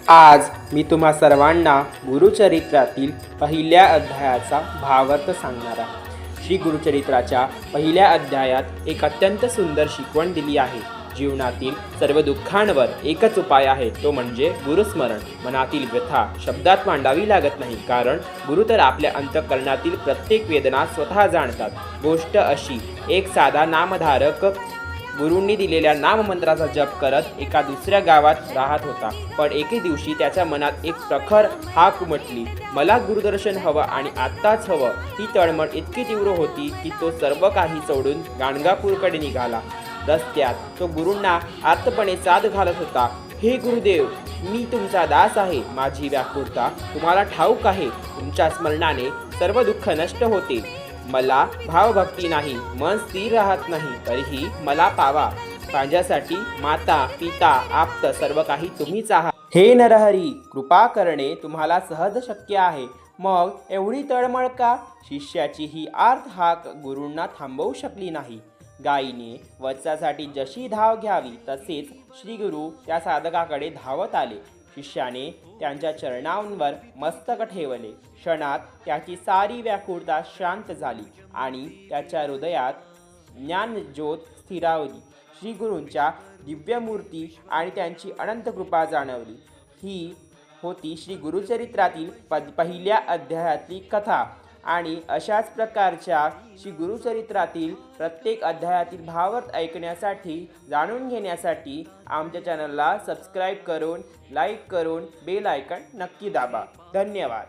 आज मी तुम्हा सर्वांना गुरुचरित्रातील पहिल्या अध्यायाचा भावार्थ सांगणार आहे। श्री गुरुचरित्राच्या पहिल्या अध्यायात एक अत्यंत सुंदर शिकवण दिली आहे। जीवनातील सर्व दुःखांवर एकच उपाय आहे, तो म्हणजे गुरुस्मरण। मनातील व्यथा शब्दात मांडावी लागत नाही, कारण गुरु तर आपल्या अंतःकरणातील प्रत्येक वेदना स्वतः जाणतात। गोष्ट अशी, एक साधा नामधारक गुरूंनी दिलेल्या नाममंत्राचा जप करत एका दुसऱ्या गावात राहत होता। पण एके दिवशी त्याच्या मनात एक प्रखर हाक उमटली, मला गुरुदर्शन हवं आणि आत्ताच हवं। ही तळमळ इतकी तीव्र होती की तो सर्व काही सोडून गाणगापूरकडे निघाला। रस्त्यात तो गुरूंना आर्तपणे साद घालत होता, हे गुरुदेव, मी तुमचा दास आहे। माझी व्याकुळता तुम्हाला ठाऊक आहे। तुमच्या स्मरणाने सर्व दुःख नष्ट होते। मला भावभक्ती नाही, मन स्थिर राहत नाही, तरीही मला पावा। माझ्यासाठी माता पिता आप्त सर्व काही तुम्हीच आहात। हे नरहरी, कृपा करणे तुम्हाला सहज शक्य आहे, मग एवढी तळमळ का? शिष्याची ही आर्त हाक गुरूंना थांबवू शकली नाही। गायीने वत्सासाठी जशी धाव घ्यावी तसेच श्रीगुरू त्या साधकाकडे धावत आले। शिष्याने त्यांच्या चरणांवर मस्तक ठेवले। क्षणात त्याची सारी व्याकुळता शांत झाली आणि त्याच्या हृदयात ज्ञानज्योत स्थिरावली। श्रीगुरूंच्या दिव्यमूर्ती आणि त्यांची अनंत कृपा जाणवली। ही होती श्री गुरुचरित्रातील पहिल्या अध्यायातली कथा। आणि अशाच प्रकारच्या श्री गुरुचरित्रातील प्रत्येक अध्यायातील भावार्थ ऐकण्यासाठी, जाणून घेण्यासाठी आमच्या चॅनलला सबस्क्राईब करून, लाईक करून बेल आयकॉन नक्की दाबा। धन्यवाद।